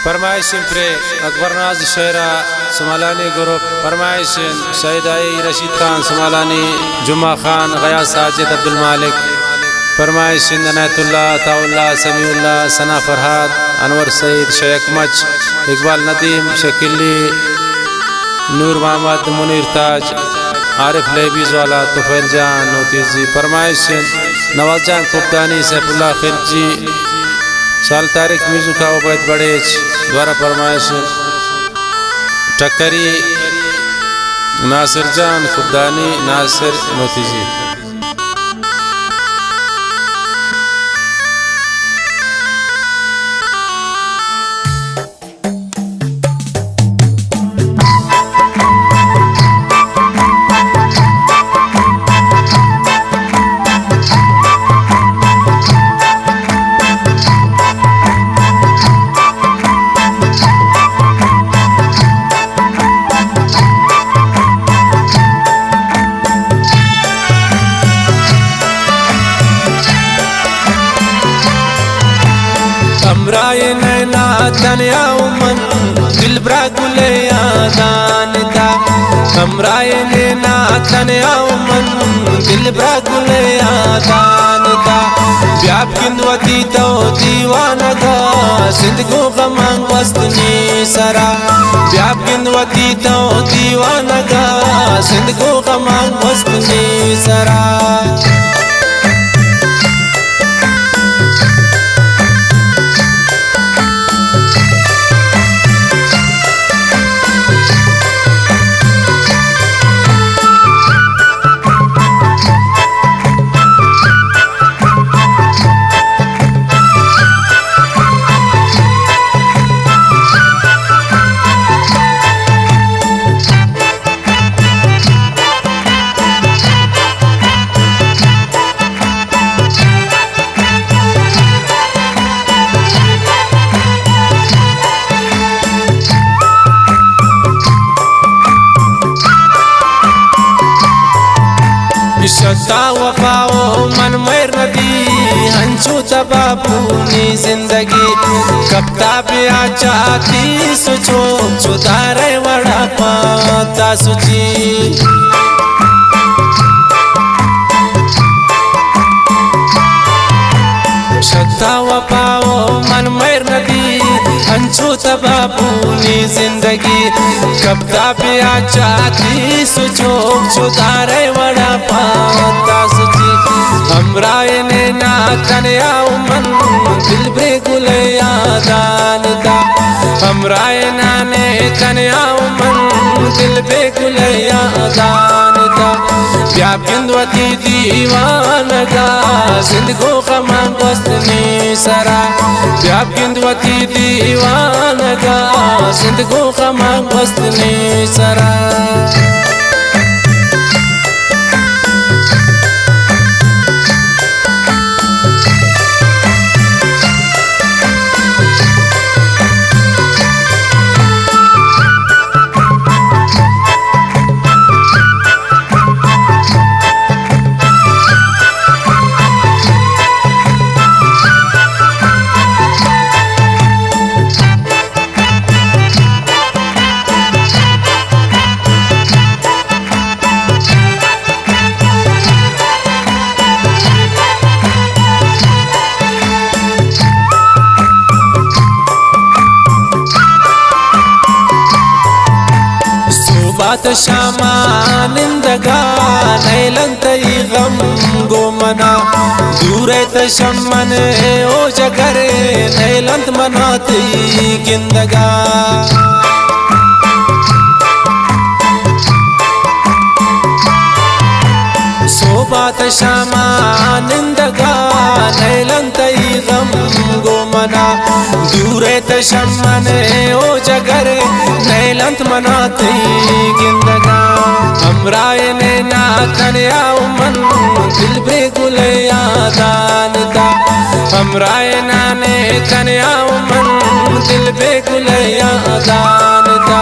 फरमाइशिन pray Akbar नाज शेरा Samalani group फरमाइशिन शहीदाई Rashid Khan Samalani जुम्मा खान गया साजिद अब्दुल मालिक फरमाइशिन अनायतुल्लाह ताउल्लाह समीउल्लाह सना फरहाद अनवर सईद शेख मच इकबाल नदीम शकीली नूर मोहम्मद मुनीर ताज आरिफ लेबीज वाला तुफैल जान नोतीजी फरमाइशिन नवाज जान खुबदानी सैफुल्लाह खिलजी साल तारीख म्यूजिक का उबैद बड़ेज द्वारा फरमाइश टक्करी नासिर जान खुदानी नासिर मोतीजी हमराए नैना तनया उमन दिल ब्रा गुले यादान दा हमराए नैना तनया उमन दिल ब्रा गुले यादान दा व्याप किंदवती तो दीवाना दा सिंधगो गमांग वस्तनी सरा व्याप किंदवती तो दीवाना दा सिंधगो गमांग वस्तनी सरा शता वफाओ मन मैर नदी हंचू तबाबूनी जिंदगी कप्ता पिया चाहती सुचो चुदारे वड़ा पाता सुची शता वफाओ मन मैर नदी हंचू तबाबूनी जिंदगी कप्ता पिया चाहती सुचो चुदारे वड़ा पाता सुची हमराए नैना तनया उमन दिल बे गुले यादान दा हमराए नाने तनया उमन दिल बे गुले यादान दा व्याप किंदवती दीवान गा सिंधगो गमांग वस्तनी सरा व्याप किंदवती दीवान गा सिंधगो गमांग वस्तनी सरा बात शामानिंदगा नैलंत गम गोमना दूर तशमन ओ जगरे नैलंत मनाती किंदगा सोबात शामानिंदगा नैलंत गम गोमना दूर तशमन ओ जगरे नैलंत मनाती गिंदगा हमराए नैना तनया उमन दिल बे गुले यादान दा हमराए नाने तनया उमन दिल बे गुले यादान दा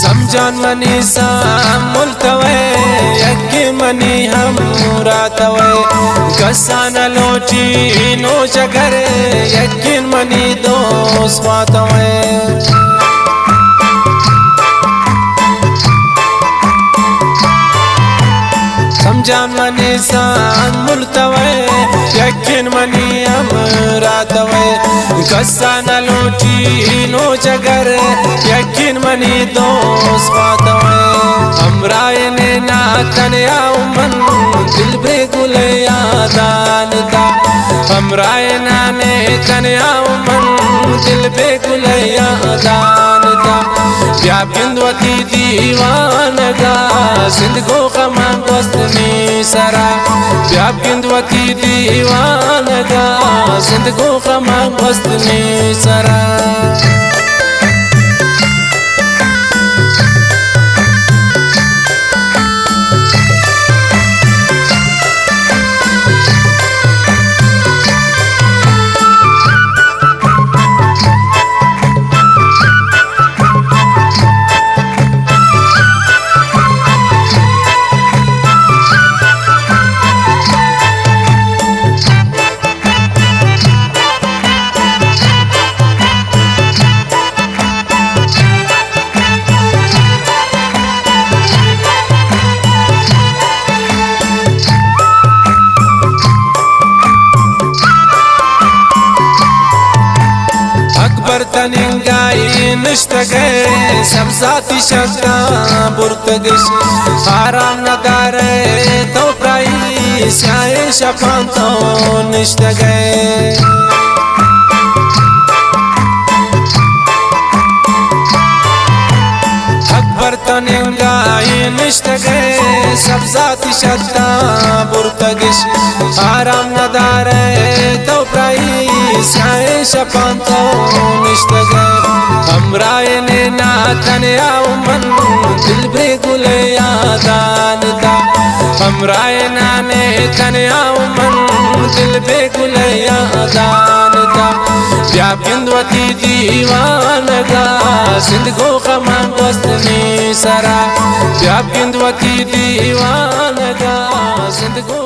समझान मनी साम मुल्तवे यज्ञ मनी हम मुरातवे कसान लोटी नो जगरे यज्ञ मनी दोस्त पातवे समझान मनी साम मुल्तवे यज्ञ मनी हम मुरातवे कसान लोटी नो जगर यकीन मनी दोस्त पातवे हमराय ने नातन याउमन दिल बेगुल यादान दा हमराय नाने तन याउमन दिल बेगुल यादान दा या बिंदवती दीवानगा जिंदगो खमान गस्तनी सरा या बिंदवती दीवानगा जिंदगो खमान गस्तनी सरा तनिंगाई निष्ठगे सबजाती शक्ता बुर्तगश आराम नदारे तो प्राई स्याए शपांतो निष्ठगे अकबर तनिंगाई निष्ठगे सबजाती शक्ता बुर्तगश आराम नदारे तो प्राई स्याए शपांतो निष्ठगे हमराय ने नातन याउमन दिल बेगुल यादान दा हमराय नाने तन याउमन दिल बेगुल यादान दा या बिंदवती दीवानगा जिंदगो खमान गस्तनी सरा या बिंदवती दीवानगा जिंदगो